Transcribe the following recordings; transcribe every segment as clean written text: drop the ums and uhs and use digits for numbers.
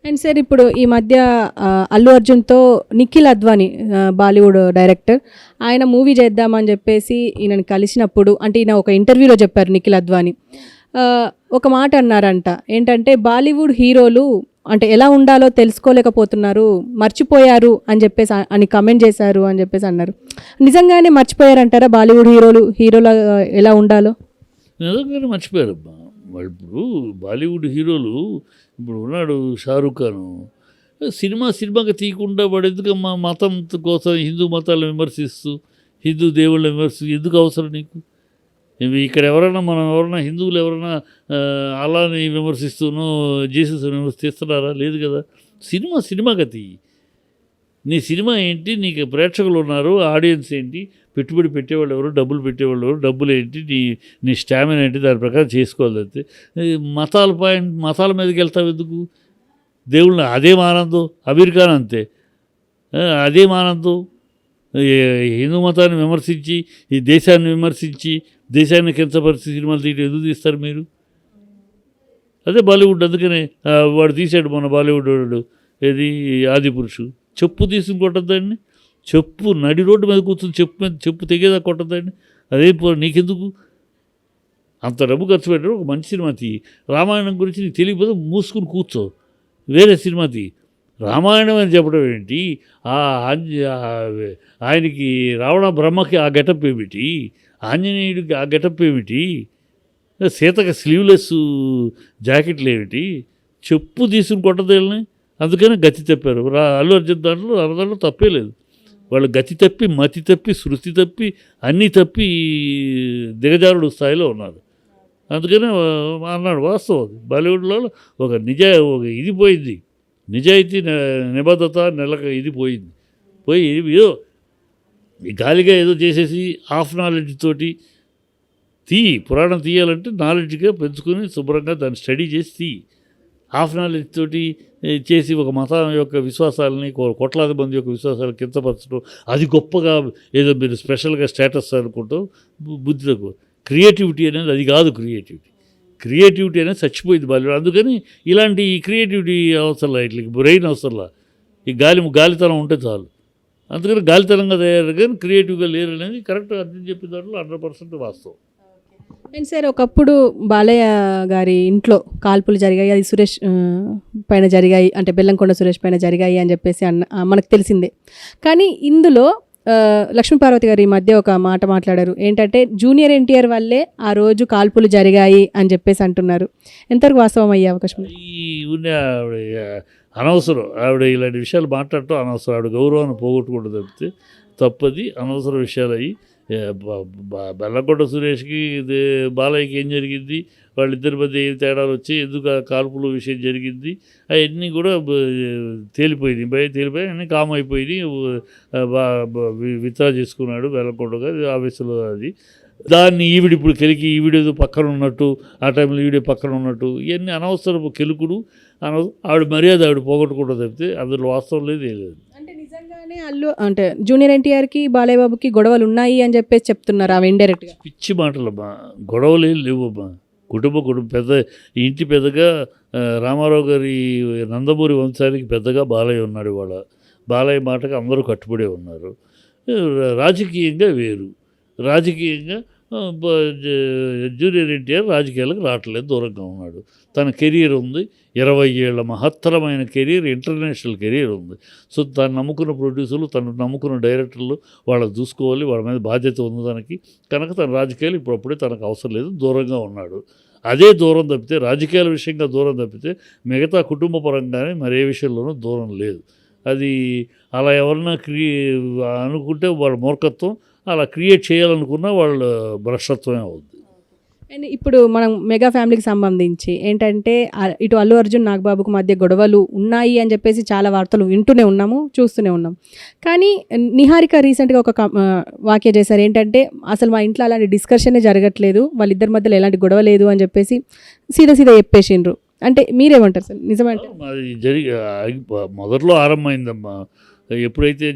And sir ఇప్పుడు ఈ మధ్య అల్లు అర్జున్తో నిఖిల్ అద్వానీ బాలీవుడ్ డైరెక్టర్ ఆయన మూవీ చేద్దామని చెప్పేసి ఈయనని కలిసినప్పుడు అంటే ఈయన ఒక ఇంటర్వ్యూలో చెప్పారు నిఖిల్ అద్వానీ ఒక మాట అన్నారంట ఏంటంటే బాలీవుడ్ హీరోలు అంటే ఎలా ఉండాలో తెలుసుకోలేకపోతున్నారు మర్చిపోయారు అని చెప్పేసి అని కమెంట్ చేశారు అని చెప్పేసి అన్నారు. నిజంగానే మర్చిపోయారంటారా బాలీవుడ్ హీరోల ఎలా ఉండాలో? నిజంగానే మర్చిపోయారు. వాళ్ళు ఇప్పుడు బాలీవుడ్ హీరోలు ఇప్పుడు ఉన్నాడు షారూఖ్ ఖాన్ సినిమాగా తీయకుండా వాడు ఎందుకమ్మా మతం కోసం హిందూ మతాలను విమర్శిస్తూ హిందూ దేవుళ్ళని విమర్శిస్తూ ఎందుకు అవసరం నీకు? ఇక్కడ ఎవరైనా హిందువులు ఎవరైనా అలాని విమర్శిస్తూనో జీసస్ విమర్శిస్తున్నారా? లేదు కదా. సినిమాగా తీయి. నీ సినిమా ఏంటి, నీకు ప్రేక్షకులు ఉన్నారు, ఆడియన్స్ ఏంటి, పెట్టుబడి పెట్టేవాళ్ళు ఎవరు, డబ్బులు పెట్టేవాళ్ళు ఎవరు, డబ్బులు ఏంటి, నీ స్టామినా ఏంటి, దాని ప్రకారం చేసుకోవాలి. అంతే. మతాల మీదకి వెళ్తావు ఎందుకు? దేవుళ్ళని అదేం ఆనందం. అమీర్ ఖాన్ అంతే, అదేం ఆనందం. హిందూ మతాన్ని విమర్శించి ఈ దేశాన్ని విమర్శించి దేశాన్ని కించపరిచి సినిమాలు తీయడం ఎందుకు తీస్తారు మీరు? అదే బాలీవుడ్. అందుకనే వాడు తీశాడు మన బాలీవుడ్ వాడు ఏది ఆదిపురుషు, చెప్పు తీసుకుని కొట్టద్దండి. చెప్పు నడి రోడ్డు మీద కూర్చొని చెప్పు తెగేదా కొట్టద్దండి. అదే నీకెందుకు అంత డబ్బు ఖర్చు పెట్టడం? ఒక మంచి సినిమా తీయి. రామాయణం గురించి నీకు తెలియకపోతే మూసుకుని కూర్చో, వేరే సినిమా తీయి. రామాయణం అని చెప్పడం ఏంటి? ఆయనకి రావణ బ్రహ్మకి ఆ గెటప్ ఏమిటి, ఆంజనేయుడికి ఆ గెటప్ ఏమిటి, సీతకి స్లీవ్లెస్ జాకెట్లు ఏమిటి? చెప్పు తీసుకుని కొట్టదేళ్ళని. అందుకని గతి తప్పారు. అల్లు అర్జున్ దాంట్లో తప్పే లేదు. వాళ్ళు గతి తప్పి, మతి తప్పి, శృతి తప్పి, అన్నీ తప్పి దిగజారుడు స్థాయిలో ఉన్నారు. అందుకనే అన్నాడు వాస్తవం. బాలీవుడ్లో ఒక ఇది పోయింది, నిజాయితీ నిబద్ధత ఇది పోయి ఏదో గాలిగా ఏదో చేసేసి హాఫ్ నాలెడ్జ్ తోటి పురాణం తీయాలంటే నాలెడ్జ్గా పెంచుకొని శుభ్రంగా దాన్ని స్టడీ చేసి హాఫ్ నాలెడ్జ్ తోటి చేసి ఒక మతం యొక్క విశ్వాసాలని కోట్లాది మంది యొక్క విశ్వాసాలు కించపరచడం అది గొప్పగా ఏదో మీరు స్పెషల్గా స్టేటస్ అనుకుంటూ బుద్ధి తక్కువ. క్రియేటివిటీ అనేది అది కాదు. క్రియేటివిటీ అనేది చచ్చిపోయింది బాలీవుడ్. అందుకని ఇలాంటి క్రియేటివిటీ అవసరంలా, ఇట్లా బ్రెయిన్ అవసరంలా, ఈ గాలితనం ఉంటే చాలు. అందుకని గాలితనంగా తయారు కానీ క్రియేటివ్గా లేరు అనేది కరెక్ట్. అర్థం చెప్పిన దాంట్లో 100% వాస్తవం. అండ్ సార్ ఒకప్పుడు బాలయ్య గారి ఇంట్లో కాల్పులు జరిగాయి, అది సురేష్ పైన జరిగాయి, అంటే బెల్లంకొండ సురేష్ పైన జరిగాయి అని చెప్పేసి మనకు తెలిసిందే. కానీ ఇందులో లక్ష్మీపార్వతి గారు ఈ మధ్య ఒక మాట మాట్లాడారు ఏంటంటే జూనియర్ ఎన్టీఆర్ వల్లే ఆ రోజు కాల్పులు జరిగాయి అని చెప్పేసి అంటున్నారు. ఎంతవరకు వాస్తవం అయ్యే అవకాశం? అనవసరం ఆవిడ ఇలాంటి విషయాలు మాట్లాడటం అనవసరం. ఆవిడ గౌరవాన్ని పోగొట్టుకుంటూ తప్పితే తప్పది. అనవసర విషయాలు అయ్యి బెల్లంకొండ సురేష్కి బాలయ్యకి ఏం జరిగింది, వాళ్ళిద్దరి మధ్య ఏం తేడాలు వచ్చి ఎందుకు ఆ కాల్పుల విషయం జరిగింది అవన్నీ కూడా తేలిపోయి అన్నీ కామ్ అయిపోయి విత్డ్రా చేసుకున్నాడు బెల్లంకొండ గారు ఆఫీసులో. అది దాన్ని ఇప్పుడు కెలికి ఈవిడేదో పక్కన ఉన్నట్టు, ఆ టైంలో ఈవిడే పక్కన ఉన్నట్టు, ఇవన్నీ అనవసరపు కెలుకుడు. ఆవిడ మర్యాద ఆవిడ పోగొట్టుకుంటూ తప్పితే అందులో వాస్తవం లేదు, ఏం లేదు. అంటే జూనియర్ ఎన్టీఆర్కి బాలయ్య బాబుకి గొడవలు ఉన్నాయి అని చెప్పేసి చెప్తున్నారు అవి ఇండైరెక్ట్గా. పిచ్చి మాటలమ్మా, గొడవలు ఏం లేవమ్మా. కుటుంబం పెద్ద ఇంటి పెద్దగా రామారావు గారి నందమూరి వంశానికి పెద్దగా బాలయ్య ఉన్నాడు. ఇవాళ బాలయ్య మాటగా అందరూ కట్టుబడే ఉన్నారు. రాజకీయంగా వేరు. రాజకీయంగా జూనియర్ ఎన్టీఆర్ రాజకీయాలకు రావట్లేదు, దూరంగా ఉన్నాడు. తన కెరీర్ ఉంది, 20 ఏళ్ల మహత్తరమైన కెరీర్, ఇంటర్నేషనల్ కెరీర్ ఉంది. సో తను నమ్ముకున్న ప్రొడ్యూసర్లు, తను నమ్ముకున్న డైరెక్టర్లు వాళ్ళని చూసుకోవాలి, వాళ్ళ మీద బాధ్యత ఉంది దానికి. కనుక తన రాజకీయాలు ఇప్పుడప్పుడే తనకు అవసరం లేదు, దూరంగా ఉన్నాడు. అదే దూరం తప్పితే, రాజకీయాల విషయంగా దూరం తప్పితే మిగతా కుటుంబ పరంగానే మరే విషయంలోనూ దూరం లేదు. అది అలా ఎవరన్నా అనుకుంటే వాళ్ళ మూర్ఖత్వం, అలా క్రియేట్ చేయాలనుకున్న వాళ్ళ భ్రష్టత్వమే అవుతుంది. అండ్ ఇప్పుడు మనం మెగా ఫ్యామిలీకి సంబంధించి ఏంటంటే ఇటు అల్లు అర్జున్ నాగబాబుకు మధ్య గొడవలు ఉన్నాయి అని చెప్పేసి చాలా వార్తలు వింటూనే ఉన్నాము, చూస్తూనే ఉన్నాం. కానీ నిహారిక రీసెంట్గా ఒక వాక్య చేశారు ఏంటంటే అసలు మా ఇంట్లో అలాంటి డిస్కషనే జరగట్లేదు, వాళ్ళిద్దరి మధ్యలో ఎలాంటి గొడవ లేదు అని చెప్పేసి సీదా చెప్పేసిండ్రు. అంటే మీరేమంటారు సార్? నిజమంటే మొదట్లో ఆరంభమైందమ్మా. ఎప్పుడైతే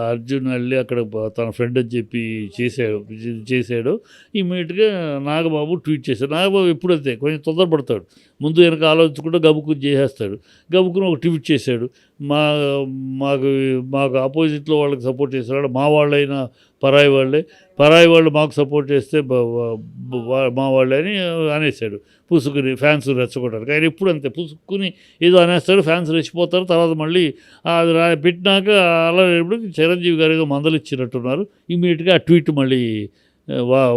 అర్జున్ వెళ్ళి అక్కడ తన ఫ్రెండ్ అని చెప్పి చేశాడో ఇమీడియట్గా నాగబాబు ట్వీట్ చేశాడు. నాగబాబు ఎప్పుడైతే కొంచెం తొందరపడతాడు, ముందు వెనక ఆలోచించకుండా గబుక్కుని చేసేస్తాడు. గబుక్కుని ఒక ట్వీట్ చేశాడు, మాకు ఆపోజిట్లో వాళ్ళకి సపోర్ట్ చేసేవాడు మా వాళ్ళైనా పరాయి వాళ్ళు మాకు సపోర్ట్ చేస్తే మా వాళ్ళే అని అనేసాడు. పుసుకుని ఫ్యాన్స్ రెచ్చగొట్టారు. ఆయన ఎప్పుడు అంతే పుసుకుని ఏదో అనేస్తాడు, ఫ్యాన్స్ రెచ్చిపోతారు. తర్వాత మళ్ళీ అది పెట్టినాక అలా చిరంజీవి గారు ఏదో మందలిచ్చినట్టున్నారు. ఇమీడియట్గా ఆ ట్వీట్ మళ్ళీ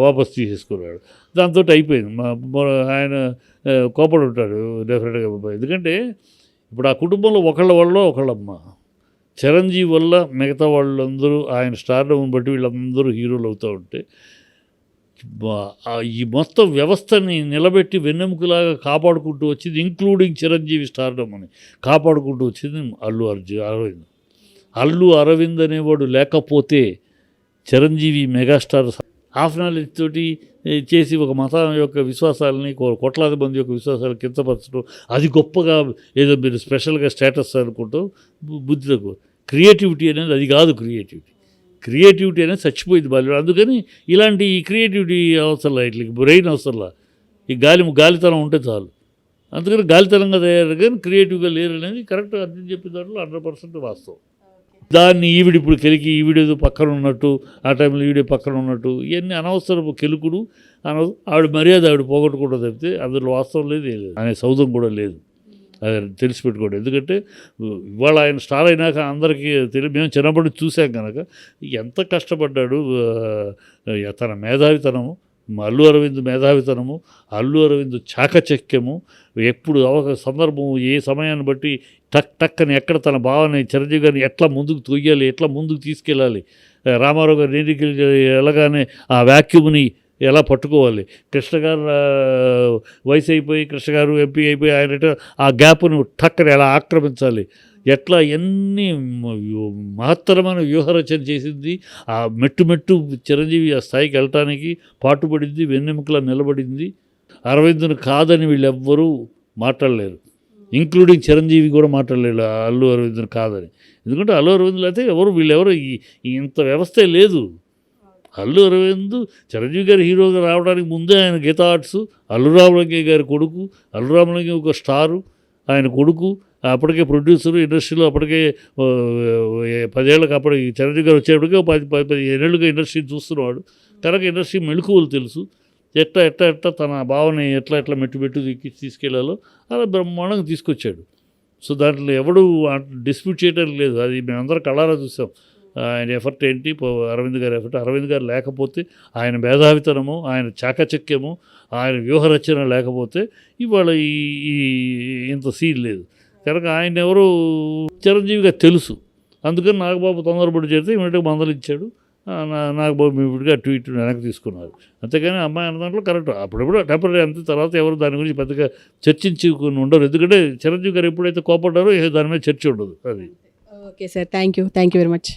వాపస్ తీసేసుకున్నాడు. దాంతో అయిపోయింది. ఆయన కోపడి ఉంటాడు డెఫినెట్గా. ఎందుకంటే ఇప్పుడు ఆ కుటుంబంలో ఒకళ్ళమ్మ చిరంజీవి వల్ల మిగతా వాళ్ళందరూ ఆయన స్టార్డమ్ బట్టి వీళ్ళందరూ హీరోలు అవుతూ ఉంటే ఈ మొత్తం వ్యవస్థని నిలబెట్టి వెన్నెముకలాగా కాపాడుకుంటూ వచ్చింది, ఇంక్లూడింగ్ చిరంజీవి స్టార్డమ్ అని కాపాడుకుంటూ వచ్చింది అల్లు అరవింద్ అనేవాడు లేకపోతే చిరంజీవి మెగాస్టార్ హాఫ్ నాలెడ్జ్ తోటి చేసి ఒక మతం యొక్క విశ్వాసాలని కోట్లాది మంది యొక్క విశ్వాసాలు కించపరచడం, అది గొప్పగా ఏదో మీరు స్పెషల్గా స్టేటస్ అనుకుంటూ బుద్ధి తక్కువ. క్రియేటివిటీ అనేది అది కాదు. క్రియేటివిటీ అనేది చచ్చిపోయింది బాల్యం. అందుకని ఇలాంటి ఈ క్రియేటివిటీ అవసరంలా, ఇట్లా బ్రెయిన్ అవసరంలా, ఈ గాలితనం ఉంటే చాలు. అందుకని గాలితనంగా తయారు కానీ క్రియేటివ్గా లేరు అనేది కరెక్ట్. అర్థం చెప్పిన దాంట్లో 100% వాస్తవం. దాన్ని ఇప్పుడు ఈవిడేదో పక్కన ఉన్నట్టు, ఆ టైంలో ఈవిడే పక్కన ఉన్నట్టు, ఇవన్నీ అనవసరపు కెలుకుడు. ఆవిడ మర్యాద ఆవిడ పోగొట్టుకుంటూ తప్పితే అందులో వాస్తవం లేదు, ఏం లేదు అనే సౌధం కూడా లేదు. అది తెలిసిపెట్టుకోండి. ఎందుకంటే ఇవాళ ఆయన స్టార్ అయినాక అందరికీ మేము చిన్నప్పటి చూసాం కనుక ఎంత కష్టపడ్డాడు. తన మేధావితనము, అల్లు అరవింద్ మేధావితనము, అల్లు అరవింద్ చాకచక్యము, ఎప్పుడు సందర్భం ఏ సమయాన్ని బట్టి టక్ అని ఎక్కడ తన భావాన్ని చిరంజీవి గారిని ఎట్లా ముందుకు తొయ్యాలి, ఎట్లా ముందుకు తీసుకెళ్ళాలి, రామారావు గారు నీటికి వెళ్ళగానే ఆ వ్యాక్యూమ్ని ఎలా పట్టుకోవాలి, కృష్ణ గారు వయసు అయిపోయి కృష్ణ గారు ఎంపీ అయిపోయి ఆయన ఆ గ్యాప్ను టక్కని ఎలా ఆక్రమించాలి, ఎట్లా ఎన్ని మహత్తరమైన వ్యూహరచన చేసింది. ఆ మెట్టు చిరంజీవి ఆ స్థాయికి వెళ్ళటానికి పాటుపడింది, వెన్నెముకలా నిలబడింది. అరవింద్ను కాదని వీళ్ళెవ్వరూ మాట్లాడలేరు, ఇంక్లూడింగ్ చిరంజీవి కూడా మాట్లాడలేడు అల్లు అరవింద్ను కాదని. ఎందుకంటే అల్లు అరవింద్లు అయితే వీళ్ళెవరు ఇంత వ్యవస్థే లేదు. అల్లు అరవింద్ చిరంజీవి గారి హీరోగా రావడానికి ముందే ఆయన గీతా ఆర్ట్స్, అల్లు రామలింగయ్య గారి కొడుకు, అల్లు రామలింగయ్య ఒక స్టారు, ఆయన కొడుకు అప్పటికే ప్రొడ్యూసరు, ఇండస్ట్రీలో అప్పటికే 10 ఏళ్ళకి అప్పటికి చిరంజీవి గారు వచ్చేప్పటికే 15 ఏళ్ళుగా ఇండస్ట్రీని చూస్తున్నవాడు కనుక ఇండస్ట్రీ మెళుకువలు తెలుసు. ఎట్లా తన భావన ఎట్లా మెట్టు తీసుకెళ్లాలో అలా బ్రహ్మాండంగా తీసుకొచ్చాడు. సో దాంట్లో ఎవడు డిస్ప్యూట్ చేయడానికి లేదు. అది మేమందరం కళ్ళారా చూసాం. ఆయన ఎఫర్ట్ ఏంటి, అరవింద్ గారి ఎఫర్ట్. అరవింద్ గారు లేకపోతే, ఆయన మేధావితనము, ఆయన చాకచక్యము, ఆయన వ్యూహరచన లేకపోతే ఇవాళ ఈ ఇంత సీన్ లేదు కనుక ఆయన ఎవరు చిరంజీవిగా తెలుసు. అందుకని నాగబాబు తొందరపడి చేస్తే ఇమీడియట్గా మందలిచ్చాడు. నాగబాబు ఇమీడియట్గా ట్వీట్ వెనక్కి తీసుకున్నారు. అంతేగాని అమ్మాయి అన్న దాంట్లో కరెక్ట్. అప్పుడప్పుడు టెంపరీ అంతే, తర్వాత ఎవరు దాని గురించి పెద్దగా చర్చించుకుని ఉండరు. ఎందుకంటే చిరంజీవి గారు ఎప్పుడైతే కోపడ్డారో దాని మీద చర్చ ఉండదు. అది okay sir, thank you very much.